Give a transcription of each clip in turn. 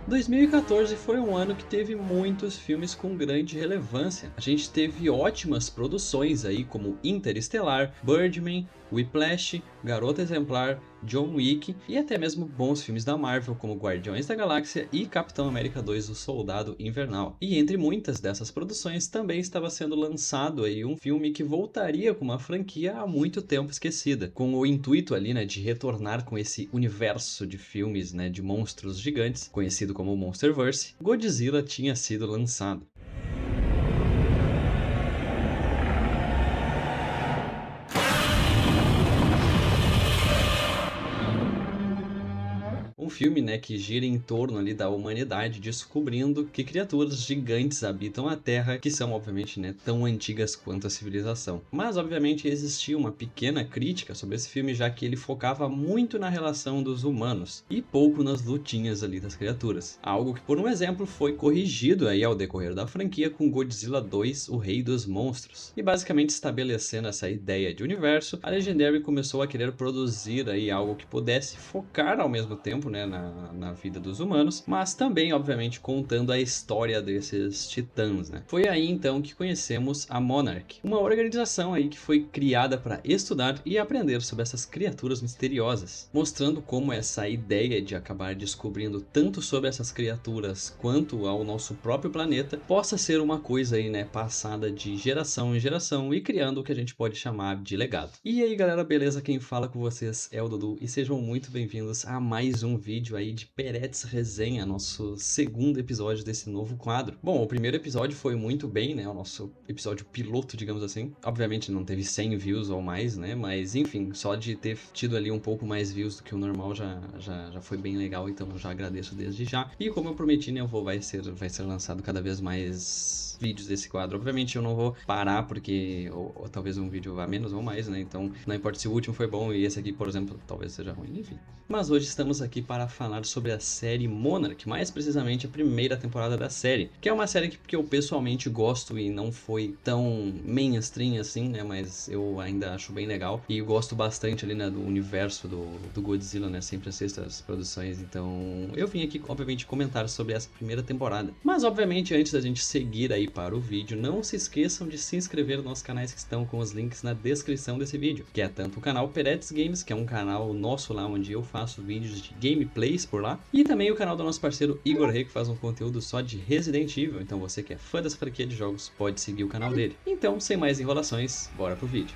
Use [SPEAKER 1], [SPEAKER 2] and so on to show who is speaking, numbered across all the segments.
[SPEAKER 1] 2014 foi um ano que teve muitos filmes com grande relevância. A gente teve ótimas produções aí como Interestelar, Birdman, Whiplash, Garota Exemplar, John Wick e até mesmo bons filmes da Marvel como Guardiões da Galáxia e Capitão América 2: O Soldado Invernal. E entre muitas dessas produções também estava sendo lançado aí um filme que voltaria com uma franquia há muito tempo esquecida, com o intuito ali, né, de retornar com esse universo de filmes, né, de monstros gigantes, conhecido como Monsterverse. Godzilla tinha sido lançado. Um filme, né, que gira em torno ali da humanidade descobrindo que criaturas gigantes habitam a Terra, que são obviamente, né, tão antigas quanto a civilização. Mas obviamente existia uma pequena crítica sobre esse filme, já que ele focava muito na relação dos humanos e pouco nas lutinhas ali das criaturas. Algo que, por um exemplo, foi corrigido aí ao decorrer da franquia com Godzilla 2: O Rei dos Monstros. E basicamente estabelecendo essa ideia de universo, a Legendary começou a querer produzir aí algo que pudesse focar ao mesmo tempo, né, na vida dos humanos, mas também, obviamente, contando a história desses titãs, né. Foi aí então que conhecemos a Monarch, uma organização aí que foi criada para estudar e aprender sobre essas criaturas misteriosas, mostrando como essa ideia de acabar descobrindo tanto sobre essas criaturas quanto ao nosso próprio planeta possa ser uma coisa aí, né, passada de geração em geração e criando o que a gente pode chamar de legado. E aí galera, beleza? Quem fala com vocês é o Dudu e sejam muito bem-vindos a mais um vídeo aí de Peretz Resenha, nosso segundo episódio desse novo quadro. Bom, o primeiro episódio foi muito bem, né, o nosso episódio piloto, digamos assim. Obviamente não teve 100 views ou mais, né, mas enfim, só de ter tido ali um pouco mais views do que o normal já foi bem legal, então eu já agradeço desde já. E como eu prometi, né, vai ser lançado cada vez mais vídeos desse quadro. Obviamente eu não vou parar porque ou talvez um vídeo vá menos ou mais, né, então não importa se o último foi bom e esse aqui, por exemplo, talvez seja ruim, enfim. Mas hoje estamos aqui para falar sobre a série Monarch, mais precisamente a primeira temporada da série, que é uma série que eu pessoalmente gosto e não foi tão mainstream assim, né, mas eu ainda acho bem legal e eu gosto bastante ali, né, do universo do Godzilla, né, sempre assisto as produções, então eu vim aqui, obviamente, comentar sobre essa primeira temporada. Mas, obviamente, antes da gente seguir aí para o vídeo, não se esqueçam de se inscrever nos nossos canais que estão com os links na descrição desse vídeo, que é tanto o canal Peretz Games, que é um canal nosso lá onde eu faço vídeos de gameplays por lá, e também o canal do nosso parceiro Igor Rei, que faz um conteúdo só de Resident Evil, então você que é fã dessa franquia de jogos pode seguir o canal dele. Então, sem mais enrolações, bora pro vídeo.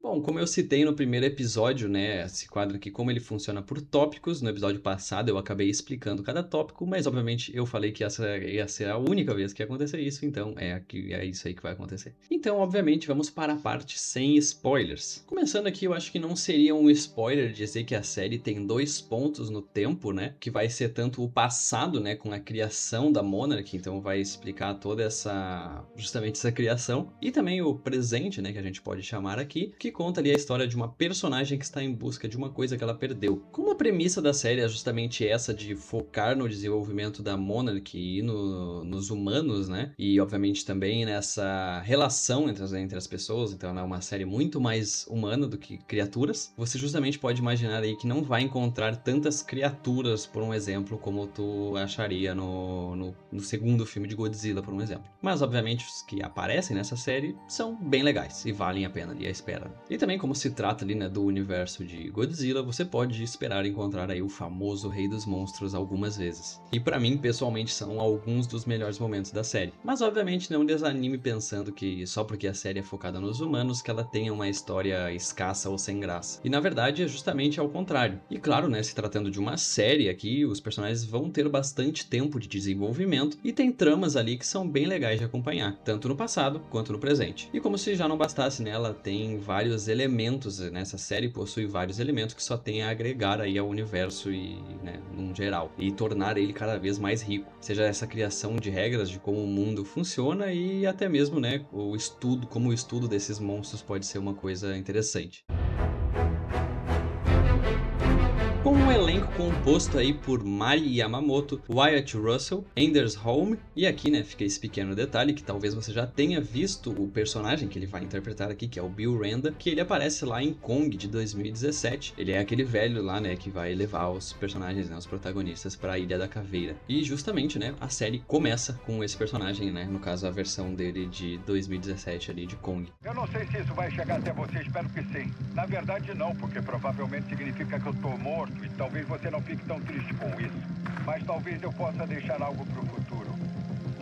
[SPEAKER 1] Bom, como eu citei no primeiro episódio, né, esse quadro aqui, como ele funciona por tópicos, no episódio passado eu acabei explicando cada tópico, mas obviamente eu falei que essa ia ser a única vez que ia acontecer isso, então é isso aí que vai acontecer. Então, obviamente, vamos para a parte sem spoilers. Começando aqui, eu acho que não seria um spoiler dizer que a série tem dois pontos no tempo, né, que vai ser tanto o passado, né, com a criação da Monarch, então vai explicar toda justamente essa criação, e também o presente, né, que a gente pode chamar aqui, que conta ali a história de uma personagem que está em busca de uma coisa que ela perdeu. Como a premissa da série é justamente essa de focar no desenvolvimento da Monarch e nos humanos, né? E obviamente também nessa relação entre as pessoas, então ela é uma série muito mais humana do que criaturas. Você justamente pode imaginar aí que não vai encontrar tantas criaturas, por um exemplo, como tu acharia no segundo filme de Godzilla, por um exemplo. Mas obviamente os que aparecem nessa série são bem legais e valem a pena ali a espera. E também, como se trata ali, né, do universo de Godzilla, você pode esperar encontrar aí o famoso Rei dos Monstros algumas vezes. E pra mim, pessoalmente, são alguns dos melhores momentos da série. Mas obviamente não desanime pensando que só porque a série é focada nos humanos que ela tenha uma história escassa ou sem graça. E na verdade é justamente ao contrário. E claro, né, se tratando de uma série aqui, os personagens vão ter bastante tempo de desenvolvimento e tem tramas ali que são bem legais de acompanhar, tanto no passado quanto no presente. E como se já não bastasse, né, ela tem vários elementos, nessa série possui vários elementos que só tem a agregar aí ao universo e, né, num geral, e tornar ele cada vez mais rico. Seja essa criação de regras de como o mundo funciona e até mesmo, né, como o estudo desses monstros pode ser uma coisa interessante. com um elenco composto aí por Mari Yamamoto, Wyatt Russell, Anders Holm, e aqui, né, fica esse pequeno detalhe que talvez você já tenha visto o personagem que ele vai interpretar aqui, que é o Bill Renda, que ele aparece lá em Kong de 2017. Ele é aquele velho lá, né, que vai levar os personagens, né, os protagonistas para a Ilha da Caveira. E justamente, né, a série começa com esse personagem, né, no caso a versão dele de 2017 ali de Kong.
[SPEAKER 2] Eu não sei se isso vai chegar até você, espero que sim. Na verdade não, porque provavelmente significa que eu tô morto e talvez você não fique tão triste com isso. Mas talvez eu possa deixar algo pro futuro.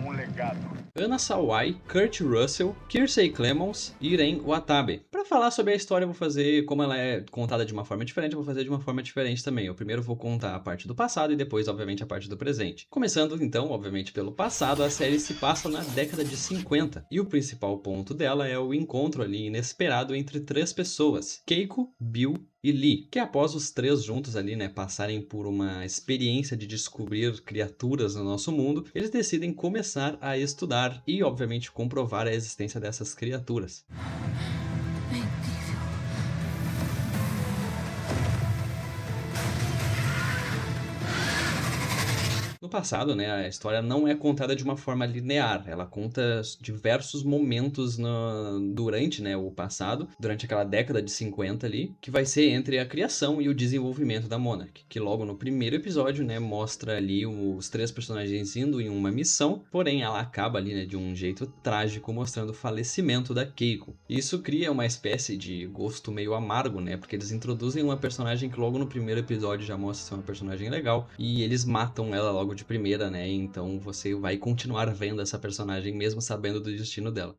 [SPEAKER 2] Um legado.
[SPEAKER 1] Anna Sawai, Kurt Russell, Kirsey Clemons e Ren Watabe. Para falar sobre a história, eu vou fazer, como ela é contada de uma forma diferente, eu vou fazer de uma forma diferente também. Eu primeiro vou contar a parte do passado e depois, obviamente, a parte do presente. Começando, então, obviamente, pelo passado, a série se passa na década de 50. E o principal ponto dela é o encontro ali inesperado entre três pessoas, Keiko, Bill e Lee, que após os três juntos ali, né, passarem por uma experiência de descobrir criaturas no nosso mundo, eles decidem começar a estudar e, obviamente, comprovar a existência dessas criaturas.
[SPEAKER 3] É incrível.
[SPEAKER 1] No passado, né, a história não é contada de uma forma linear, ela conta diversos momentos durante, né, o passado, durante aquela década de 50 ali, que vai ser entre a criação e o desenvolvimento da Monarch, que logo no primeiro episódio, né, mostra ali os três personagens indo em uma missão, porém ela acaba ali, né, de um jeito trágico, mostrando o falecimento da Keiko. Isso cria uma espécie de gosto meio amargo, né, porque eles introduzem uma personagem que logo no primeiro episódio já mostra ser uma personagem legal, e eles matam ela logo de primeira, né? Então você vai continuar vendo essa personagem mesmo sabendo do destino dela.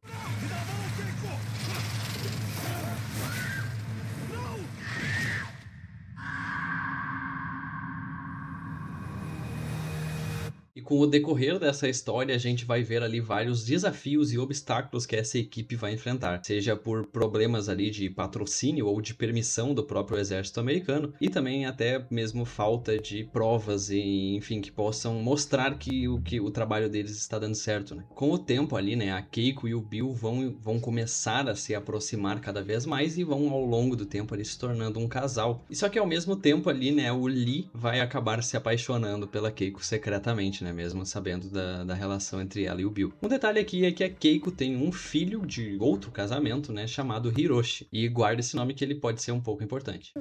[SPEAKER 1] E com o decorrer dessa história, a gente vai ver ali vários desafios e obstáculos que essa equipe vai enfrentar, seja por problemas ali de patrocínio ou de permissão do próprio exército americano, e também até mesmo falta de provas e, enfim, que possam mostrar que o trabalho deles está dando certo, né? Com o tempo ali, né, a Keiko e o Bill vão começar a se aproximar cada vez mais e vão ao longo do tempo ali se tornando um casal. E só que ao mesmo tempo ali, né, o Lee vai acabar se apaixonando pela Keiko secretamente, né, mesmo sabendo da relação entre ela e o Bill. Um detalhe aqui é que a Keiko tem um filho de outro casamento, né, chamado Hiroshi. E guarda esse nome que ele pode ser um pouco importante.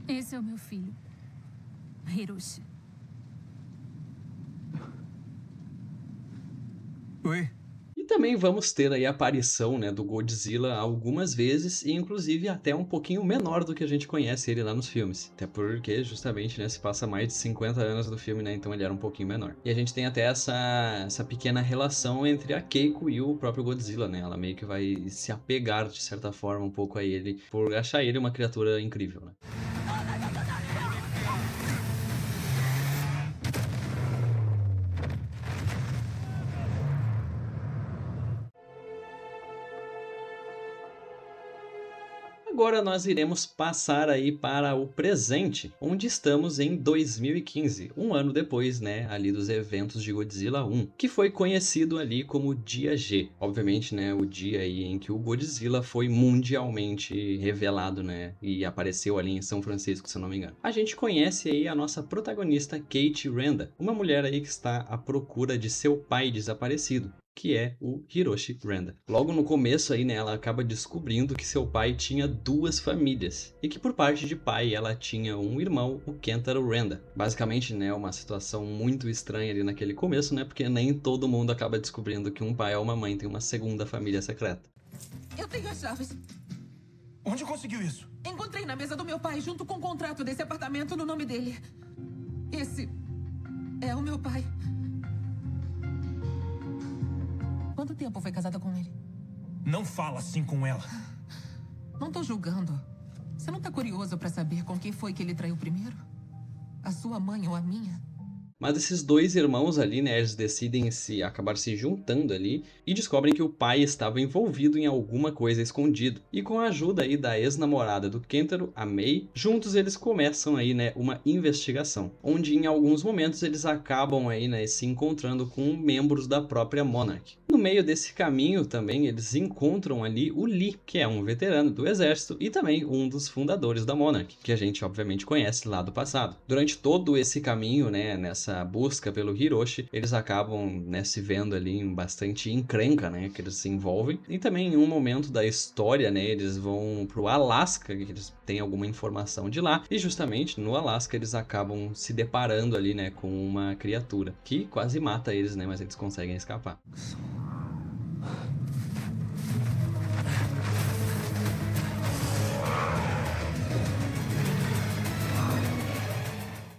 [SPEAKER 3] Esse é o meu filho, Hiroshi.
[SPEAKER 4] Oi.
[SPEAKER 1] E também vamos ter aí a aparição, né, do Godzilla algumas vezes, e inclusive até um pouquinho menor do que a gente conhece ele lá nos filmes. Até porque, justamente, né, se passa mais de 50 anos do filme, né, então ele era um pouquinho menor. E a gente tem até essa pequena relação entre a Keiko e o próprio Godzilla, né, ela meio que vai se apegar, de certa forma, um pouco a ele, por achar ele uma criatura incrível, né. Agora nós iremos passar aí para o presente, onde estamos em 2015, um ano depois, né, ali dos eventos de Godzilla 1, que foi conhecido ali como Dia G. Obviamente, né, o dia aí em que o Godzilla foi mundialmente revelado, né, e apareceu ali em São Francisco, se eu não me engano. A gente conhece aí a nossa protagonista Kate Renda, uma mulher aí que está à procura de seu pai desaparecido, que é o Hiroshi Renda. Logo no começo aí, né, ela acaba descobrindo que seu pai tinha duas famílias, e que por parte de pai ela tinha um irmão, o Kentaro Renda. Basicamente, né, uma situação muito estranha ali naquele começo, né, porque nem todo mundo acaba descobrindo que um pai ou uma mãe tem uma segunda família secreta.
[SPEAKER 5] Eu tenho as chaves.
[SPEAKER 4] Onde conseguiu isso?
[SPEAKER 5] Encontrei na mesa do meu pai junto com o contrato desse apartamento no nome dele. Esse é o meu pai. Quanto tempo foi casada com ele?
[SPEAKER 4] Não fala assim com ela.
[SPEAKER 5] Não tô julgando. Você não tá curioso pra saber com quem foi que ele traiu primeiro? A sua mãe ou a minha?
[SPEAKER 1] Mas esses dois irmãos ali, né, eles decidem acabar se juntando ali e descobrem que o pai estava envolvido em alguma coisa escondido. E com a ajuda aí da ex-namorada do Kentaro, a Mei, juntos eles começam aí, né, uma investigação, onde em alguns momentos eles acabam aí, né, se encontrando com membros da própria Monarch. No meio desse caminho também eles encontram ali o Lee, que é um veterano do exército e também um dos fundadores da Monarch, que a gente obviamente conhece lá do passado. Durante todo esse caminho, né, nessa busca pelo Hiroshi, eles acabam, né, se vendo ali em bastante encrenca, né, que eles se envolvem. E também em um momento da história, né, eles vão pro Alasca, que eles têm alguma informação de lá, e justamente no Alasca eles acabam se deparando ali, né, com uma criatura que quase mata eles, né, mas eles conseguem escapar.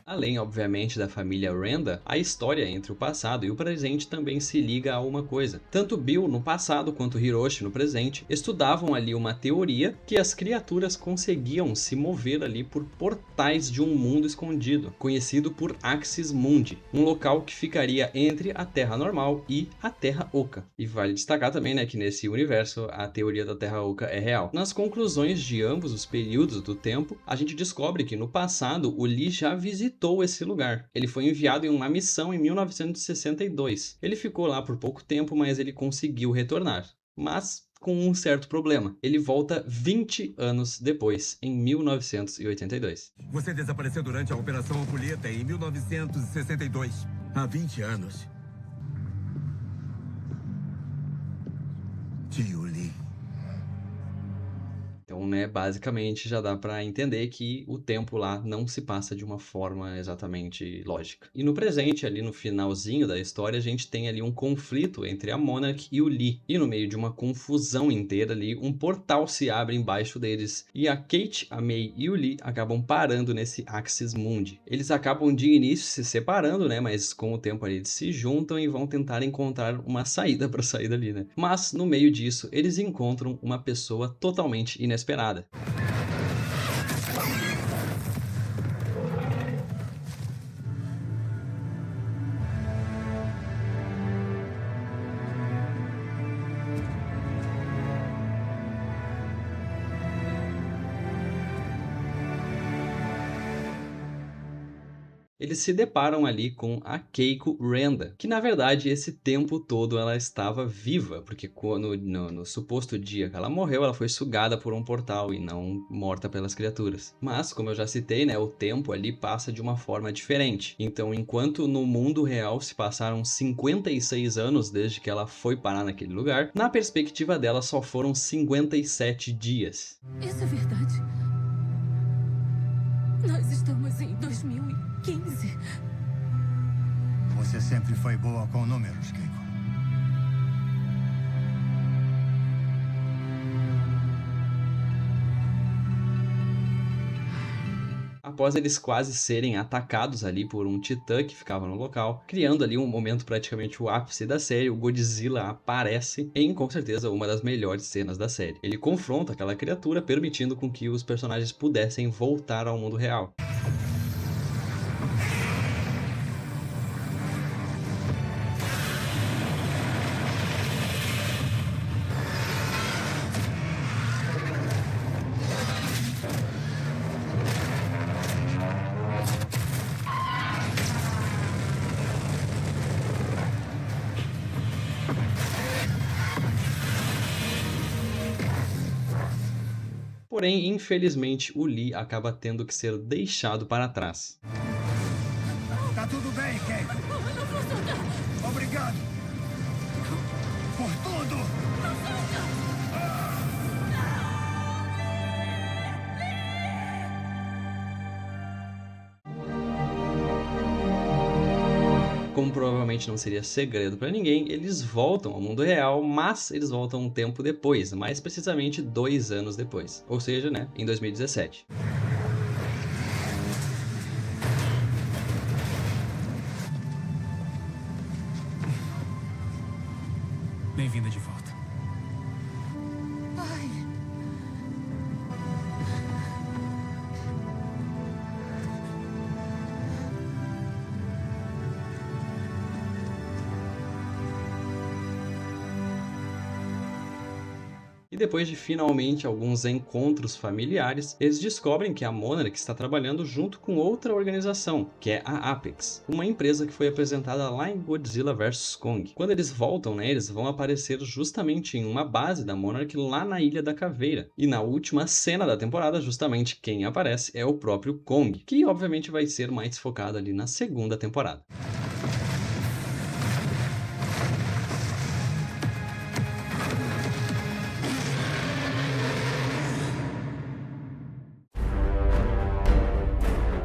[SPEAKER 1] Além, obviamente, da família Randa, a história entre o passado e o presente também se liga a uma coisa. Tanto Bill no passado quanto Hiroshi no presente estudavam ali uma teoria que as criaturas conseguiam se mover ali por portais de um mundo escondido, conhecido por Axis Mundi, um local que ficaria entre a Terra normal e a Terra Oca. E vale destacar também, né, que nesse universo a teoria da Terra Oca é real. Nas conclusões de ambos os períodos do tempo, a gente descobre que no passado o Lee já visitou esse lugar. Ele foi enviado em uma missão em 1962. Ele ficou lá por pouco tempo, mas ele conseguiu retornar. Mas com um certo problema. Ele volta 20 anos depois, em 1982.
[SPEAKER 6] Você desapareceu durante a Operação Ampulheta em 1962. Há 20 anos. Tio Lee.
[SPEAKER 1] Então, né, basicamente já dá pra entender que o tempo lá não se passa de uma forma exatamente lógica. E no presente, ali no finalzinho da história, a gente tem ali um conflito entre a Monarch e o Lee. E no meio de uma confusão inteira ali, um portal se abre embaixo deles. E a Kate, a Mei e o Lee acabam parando nesse Axis Mundi. Eles acabam de início se separando, né, mas com o tempo ali eles se juntam e vão tentar encontrar uma saída pra sair dali, né. Mas no meio disso, eles encontram uma pessoa totalmente inesperada. Eles se deparam ali com a Keiko Randa, que na verdade esse tempo todo ela estava viva, porque no suposto dia que ela morreu, ela foi sugada por um portal e não morta pelas criaturas. Mas, como eu já citei, né, o tempo ali passa de uma forma diferente. Então, enquanto no mundo real se passaram 56 anos desde que ela foi parar naquele lugar, na perspectiva dela só foram 57 dias.
[SPEAKER 3] Isso é verdade. Nós estamos em 2015.
[SPEAKER 7] Você sempre foi boa com números, Keiko.
[SPEAKER 1] Após eles quase serem atacados ali por um titã que ficava no local, criando ali um momento praticamente o ápice da série, o Godzilla aparece em, com certeza, uma das melhores cenas da série. Ele confronta aquela criatura, permitindo com que os personagens pudessem voltar ao mundo real. Porém, infelizmente, o Lee acaba tendo que ser deixado para trás.
[SPEAKER 7] Tá tudo bem, Keiko. Obrigado. Por tudo.
[SPEAKER 1] Como provavelmente não seria segredo para ninguém, eles voltam ao mundo real, mas eles voltam um tempo depois, mais precisamente 2 anos depois. Ou seja, né, em 2017.
[SPEAKER 4] Bem-vinda de volta.
[SPEAKER 5] Ai,
[SPEAKER 1] E depois de finalmente alguns encontros familiares, eles descobrem que a Monarch está trabalhando junto com outra organização, que é a Apex, uma empresa que foi apresentada lá em Godzilla vs Kong. Quando eles voltam, né, eles vão aparecer justamente em uma base da Monarch lá na Ilha da Caveira. E na última cena da temporada, justamente quem aparece é o próprio Kong, que obviamente vai ser mais focado ali na segunda temporada.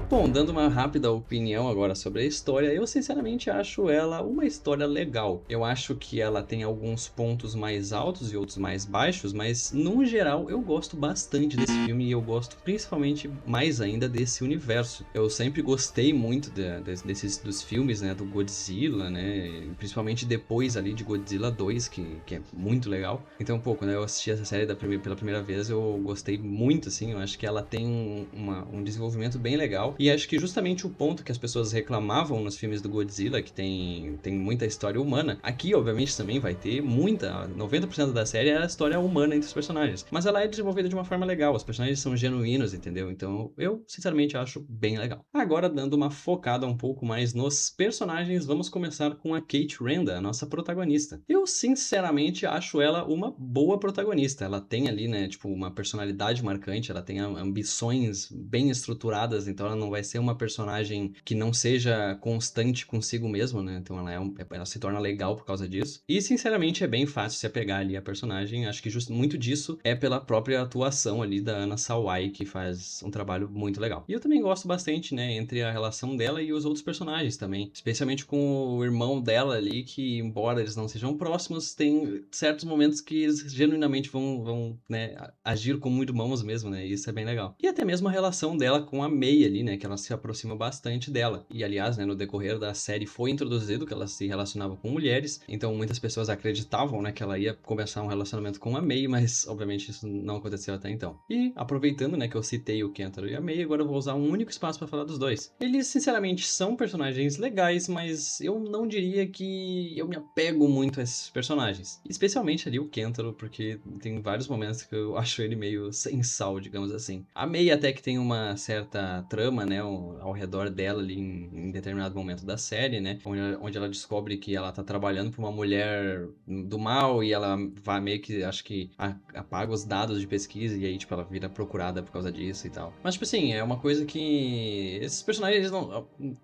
[SPEAKER 1] Bom, dando uma rápida opinião agora sobre a história, eu sinceramente acho ela uma história legal. Eu acho que ela tem alguns pontos mais altos e outros mais baixos, mas no geral eu gosto bastante desse filme e eu gosto principalmente mais ainda desse universo. Eu sempre gostei muito dos filmes, né, do Godzilla, né, principalmente depois ali de Godzilla 2, que é muito legal. Então, quando eu assisti essa série pela primeira vez, eu gostei muito, assim, eu acho que ela tem um desenvolvimento bem legal. E acho que justamente o ponto que as pessoas reclamavam nos filmes do Godzilla, que tem muita história humana, aqui obviamente também vai ter muita, 90% da série é a história humana entre os personagens. Mas ela é desenvolvida de uma forma legal, os personagens são genuínos, entendeu? Então eu sinceramente acho bem legal. Agora, dando uma focada um pouco mais nos personagens, vamos começar com a Kate Randa, a nossa protagonista. Eu sinceramente acho ela uma boa protagonista. Ela tem ali, né, tipo, uma personalidade marcante, ela tem ambições bem estruturadas, então ela não vai ser uma personagem que não seja constante consigo mesma, né? Então ela se torna legal por causa disso. E, sinceramente, é bem fácil se apegar ali à personagem. Acho que muito disso é pela própria atuação ali da Anna Sawai, que faz um trabalho muito legal. E eu também gosto bastante, né, entre a relação dela e os outros personagens também. Especialmente com o irmão dela ali, que, embora eles não sejam próximos, tem certos momentos que eles genuinamente vão né, agir como irmãos mesmo, né? E isso é bem legal. E até mesmo a relação dela com a May ali, né? Que ela se aproxima bastante dela. E, aliás, né, no decorrer da série foi introduzido que ela se relacionava com mulheres, então muitas pessoas acreditavam, né, que ela ia começar um relacionamento com a May, mas obviamente isso não aconteceu até então. E aproveitando, né, que eu citei o Kentaro e a May, agora eu vou usar um único espaço para falar dos dois. Eles, sinceramente, são personagens legais, mas eu não diria que eu me apego muito a esses personagens. Especialmente ali o Kentaro, porque tem vários momentos que eu acho ele meio sem sal, digamos assim. A May até que tem uma certa trama, né, ao redor dela ali em determinado momento da série, né, onde ela descobre que ela tá trabalhando pra uma mulher do mal e ela vai meio que, acho que apaga os dados de pesquisa e aí, tipo, ela vira procurada por causa disso e tal. Mas, tipo assim, é uma coisa que esses personagens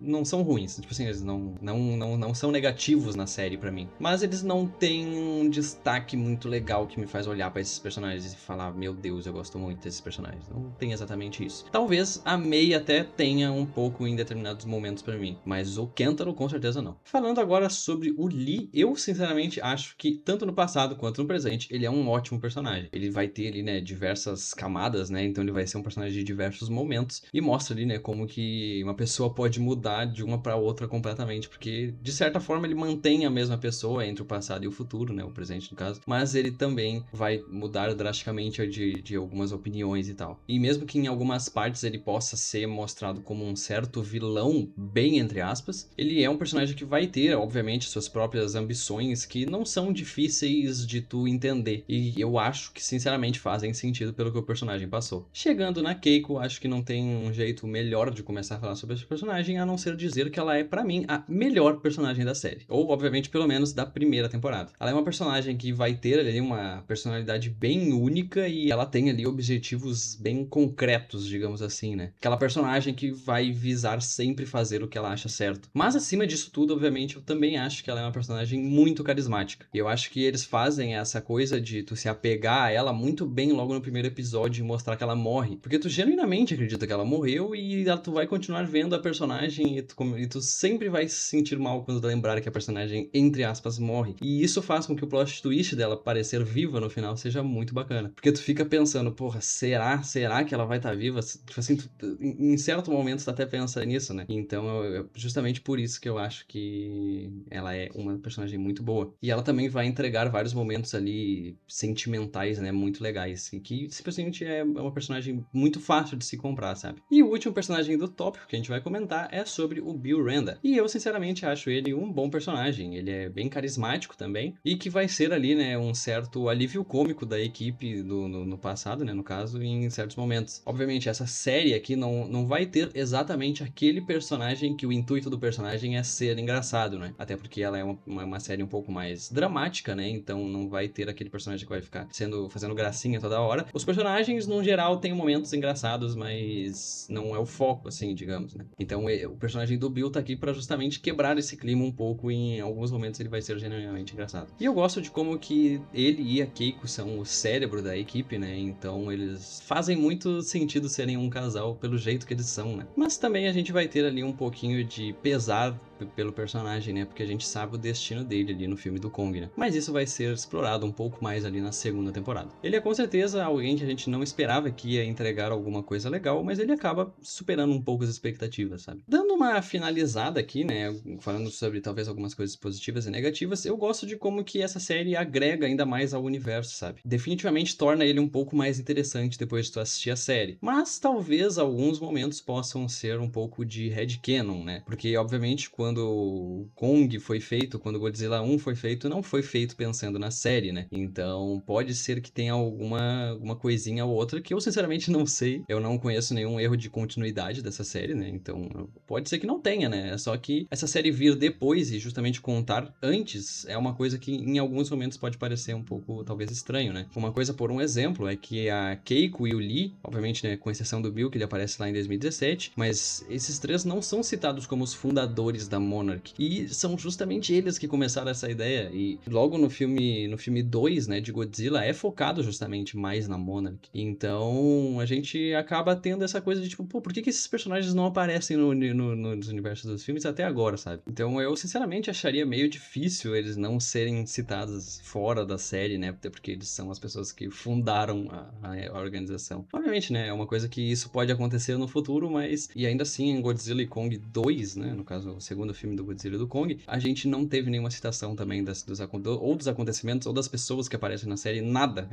[SPEAKER 1] não são ruins, tipo assim, eles não são negativos na série pra mim, mas eles não têm um destaque muito legal que me faz olhar pra esses personagens e falar, meu Deus, eu gosto muito desses personagens. Não tem exatamente isso. Talvez a May até tenha um pouco em determinados momentos pra mim, mas o Kentaro com certeza não. Falando agora sobre o Lee, eu sinceramente acho que tanto no passado quanto no presente, ele é um ótimo personagem. Ele vai ter ali, né, diversas camadas, né, então ele vai ser um personagem de diversos momentos e mostra ali, né, como que uma pessoa pode mudar de uma pra outra completamente, porque de certa forma ele mantém a mesma pessoa entre o passado e o futuro, né, o presente no caso, mas ele também vai mudar drasticamente de algumas opiniões e tal. E mesmo que em algumas partes ele possa ser mostrado como um certo vilão, bem entre aspas, ele é um personagem que vai ter, obviamente, suas próprias ambições que não são difíceis de tu entender. E eu acho que, sinceramente, fazem sentido pelo que o personagem passou. Chegando na Keiko, acho que não tem um jeito melhor de começar a falar sobre esse personagem, a não ser dizer que ela é, pra mim, a melhor personagem da série. Ou, obviamente, pelo menos da primeira temporada. Ela é uma personagem que vai ter ali uma personalidade bem única e ela tem ali objetivos bem concretos, digamos assim, né? Aquela personagem que vai visar sempre fazer o que ela acha certo. Mas acima disso tudo, obviamente, eu também acho que ela é uma personagem muito carismática. E eu acho que eles fazem essa coisa de tu se apegar a ela muito bem logo no primeiro episódio e mostrar que ela morre. Porque tu genuinamente acredita que ela morreu e tu vai continuar vendo a personagem e tu sempre vai se sentir mal quando lembrar que a personagem, entre aspas, morre. E isso faz com que o plot twist dela parecer viva no final seja muito bacana. Porque tu fica pensando, porra, será que ela vai estar viva? Tipo assim, em certo certo momento tu até pensa nisso, né? Então, justamente por isso que eu acho que ela é uma personagem muito boa. E ela também vai entregar vários momentos ali sentimentais, né? Muito legais. E que simplesmente é uma personagem muito fácil de se comprar, sabe? E o último personagem do tópico que a gente vai comentar é sobre o Bill Randa. E eu, sinceramente, acho ele um bom personagem. Ele é bem carismático também. E que vai ser ali, né? Um certo alívio cômico da equipe no passado, né? No caso, em certos momentos. Obviamente, essa série aqui não vai ter exatamente aquele personagem que o intuito do personagem é ser engraçado, né? Até porque ela é uma série um pouco mais dramática, né? Então não vai ter aquele personagem que vai ficar fazendo gracinha toda hora. Os personagens, no geral, têm momentos engraçados, mas não é o foco, assim, digamos, né? Então o personagem do Bill tá aqui pra justamente quebrar esse clima um pouco e em alguns momentos ele vai ser genuinamente engraçado. E eu gosto de como que ele e a Keiko são o cérebro da equipe, né? Então eles fazem muito sentido serem um casal pelo jeito que eles são, né? Mas também a gente vai ter ali um pouquinho de pesar pelo personagem, né? Porque a gente sabe o destino dele ali no filme do Kong, né? Mas isso vai ser explorado um pouco mais ali na segunda temporada. Ele é com certeza alguém que a gente não esperava que ia entregar alguma coisa legal, mas ele acaba superando um pouco as expectativas, sabe? Dando uma finalizada aqui, né? Falando sobre talvez algumas coisas positivas e negativas, eu gosto de como que essa série agrega ainda mais ao universo, sabe? Definitivamente torna ele um pouco mais interessante depois de tu assistir a série. Mas talvez alguns momentos possam ser um pouco de headcanon, né? Porque, obviamente, quando o Kong foi feito, quando o Godzilla 1 foi feito, não foi feito pensando na série, né? Então, pode ser que tenha alguma coisinha ou outra que eu, sinceramente, não sei. Eu não conheço nenhum erro de continuidade dessa série, né? Então, pode ser que não tenha, né? Só que essa série vir depois e justamente contar antes é uma coisa que, em alguns momentos, pode parecer um pouco, talvez, estranho, né? Uma coisa, por um exemplo, é que a Keiko e o Lee, obviamente, né, com exceção do Bill, que ele aparece lá em 2017, mas esses três não são citados como os fundadores da Monarch. E são justamente eles que começaram essa ideia. E logo no filme 2, né, de Godzilla, é focado justamente mais na Monarch. Então, a gente acaba tendo essa coisa de tipo, pô, por que esses personagens não aparecem nos universos dos filmes até agora, sabe? Então, eu sinceramente acharia meio difícil eles não serem citados fora da série, né? Até porque eles são as pessoas que fundaram a organização. Obviamente, né, é uma coisa que isso pode acontecer no futuro, mas... E ainda assim, em Godzilla e Kong 2, né, no caso, o segundo filme do Godzilla e do Kong, a gente não teve nenhuma citação também dos acontecimentos ou das pessoas que aparecem na série, nada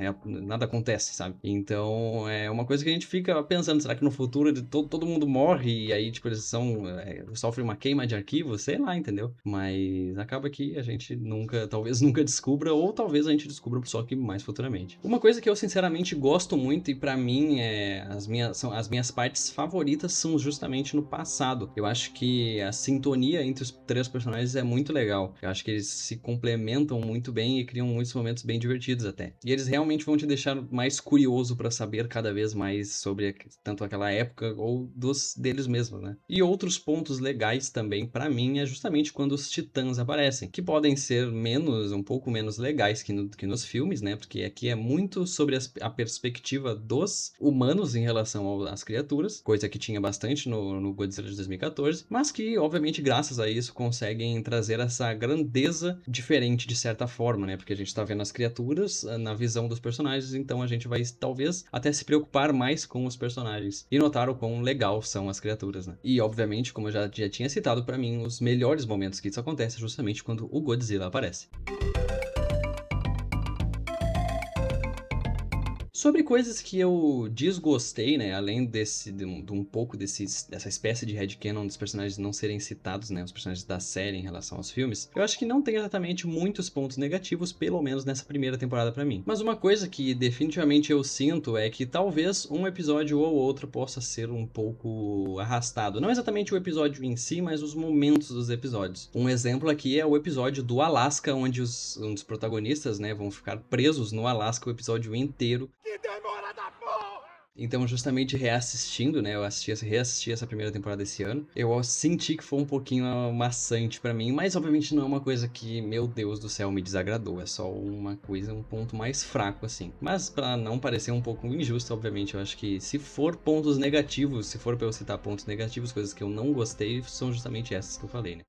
[SPEAKER 1] acontece, sabe? Então, é uma coisa que a gente fica pensando, será que no futuro todo mundo morre e aí, tipo, eles sofrem uma queima de arquivo? Sei lá, entendeu? Mas acaba que a gente talvez nunca descubra, ou talvez a gente descubra só que mais futuramente. Uma coisa que eu sinceramente gosto muito e pra mim as minhas partes favoritas são justamente no passado. Eu acho que a sintonia entre os três personagens é muito legal. Eu acho que eles se complementam muito bem e criam muitos momentos bem divertidos até. E eles realmente vão te deixar mais curioso pra saber cada vez mais sobre tanto aquela época ou deles mesmos, né? E outros pontos legais também pra mim é justamente quando os titãs aparecem, que podem ser um pouco menos legais que nos filmes, né? Porque aqui é muito sobre a perspectiva dos humanos em relação às criaturas, coisa que tinha bastante no Godzilla de 2014, mas que, obviamente, graças a isso, conseguem trazer essa grandeza diferente de certa forma, né? Porque a gente tá vendo as criaturas na visão dos personagens, então a gente vai, talvez, até se preocupar mais com os personagens e notar o quão legal são as criaturas, né? E, obviamente, como eu já tinha citado, pra mim, os melhores momentos que isso acontece é justamente quando o Godzilla aparece. Sobre coisas que eu desgostei, né, além de um pouco dessa espécie de headcanon dos personagens não serem citados, né, os personagens da série em relação aos filmes, eu acho que não tem exatamente muitos pontos negativos, pelo menos nessa primeira temporada pra mim. Mas uma coisa que definitivamente eu sinto é que talvez um episódio ou outro possa ser um pouco arrastado. Não exatamente o episódio em si, mas os momentos dos episódios. Um exemplo aqui é o episódio do Alasca, onde um dos protagonistas, né, vão ficar presos no Alasca o episódio inteiro.
[SPEAKER 7] Demora da porra!
[SPEAKER 1] Então, justamente reassistindo, né, eu reassisti essa primeira temporada esse ano, eu senti que foi um pouquinho maçante pra mim, mas obviamente não é uma coisa que, meu Deus do céu, me desagradou, é só uma coisa, um ponto mais fraco, assim. Mas pra não parecer um pouco injusto, obviamente, eu acho que se for pontos negativos, se for pra eu citar pontos negativos, coisas que eu não gostei, são justamente essas que eu falei, né.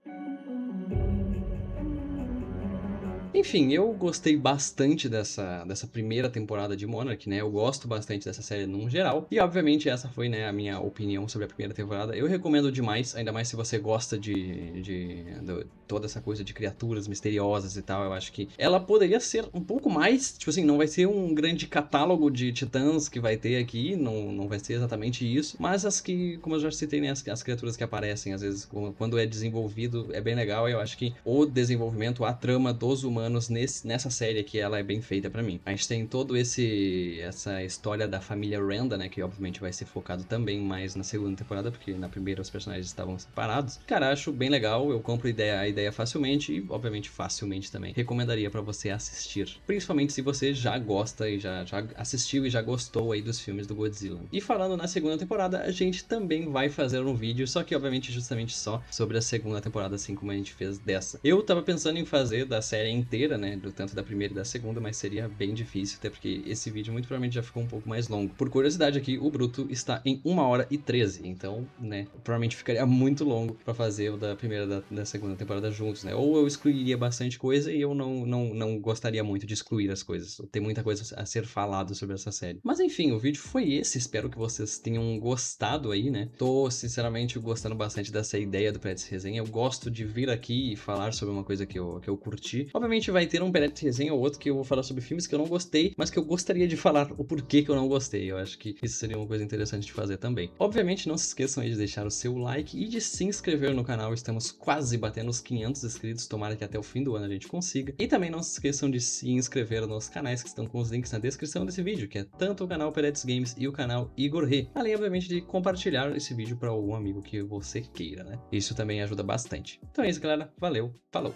[SPEAKER 1] Enfim, eu gostei bastante dessa primeira temporada de Monarch, né? Eu gosto bastante dessa série num geral. E, obviamente, essa foi, né, a minha opinião sobre a primeira temporada. Eu recomendo demais, ainda mais se você gosta de toda essa coisa de criaturas misteriosas e tal. Eu acho que ela poderia ser um pouco mais, tipo assim, não vai ser um grande catálogo de titãs que vai ter aqui, não vai ser exatamente isso. Mas as que, como eu já citei, né, as criaturas que aparecem, às vezes, quando é desenvolvido, é bem legal. E eu acho que o desenvolvimento, a trama dos humanos nessa série aqui, ela é bem feita pra mim. A gente tem todo essa história da família Randa, né, que obviamente vai ser focado também mais na segunda temporada, porque na primeira os personagens estavam separados. Cara, acho bem legal, eu compro a ideia facilmente e, obviamente, facilmente também. Recomendaria pra você assistir, principalmente se você já gosta e já assistiu e já gostou aí dos filmes do Godzilla. E falando na segunda temporada, a gente também vai fazer um vídeo, só que, obviamente, justamente só sobre a segunda temporada, assim como a gente fez dessa. Eu tava pensando em fazer da série inteira, né, tanto da primeira e da segunda, mas seria bem difícil, até porque esse vídeo muito provavelmente já ficou um pouco mais longo. Por curiosidade aqui, o bruto está em 1h13, então, né, provavelmente ficaria muito longo pra fazer o da primeira e da segunda temporada juntos, né, ou eu excluiria bastante coisa e eu não gostaria muito de excluir as coisas, tem muita coisa a ser falado sobre essa série. Mas enfim, o vídeo foi esse, espero que vocês tenham gostado aí, né, tô sinceramente gostando bastante dessa ideia do Peretes Resenha, eu gosto de vir aqui e falar sobre uma coisa que eu curti. Obviamente vai ter um Peretes Resenha ou outro que eu vou falar sobre filmes que eu não gostei, mas que eu gostaria de falar o porquê que eu não gostei. Eu acho que isso seria uma coisa interessante de fazer também. Obviamente não se esqueçam aí de deixar o seu like e de se inscrever no canal, estamos quase batendo os 500 inscritos, tomara que até o fim do ano a gente consiga. E também não se esqueçam de se inscrever nos canais que estão com os links na descrição desse vídeo, que é tanto o canal Peretes Games e o canal Igor Rê. Além, obviamente, de compartilhar esse vídeo para algum amigo que você queira, né? Isso também ajuda bastante. Então é isso, galera. Valeu, falou!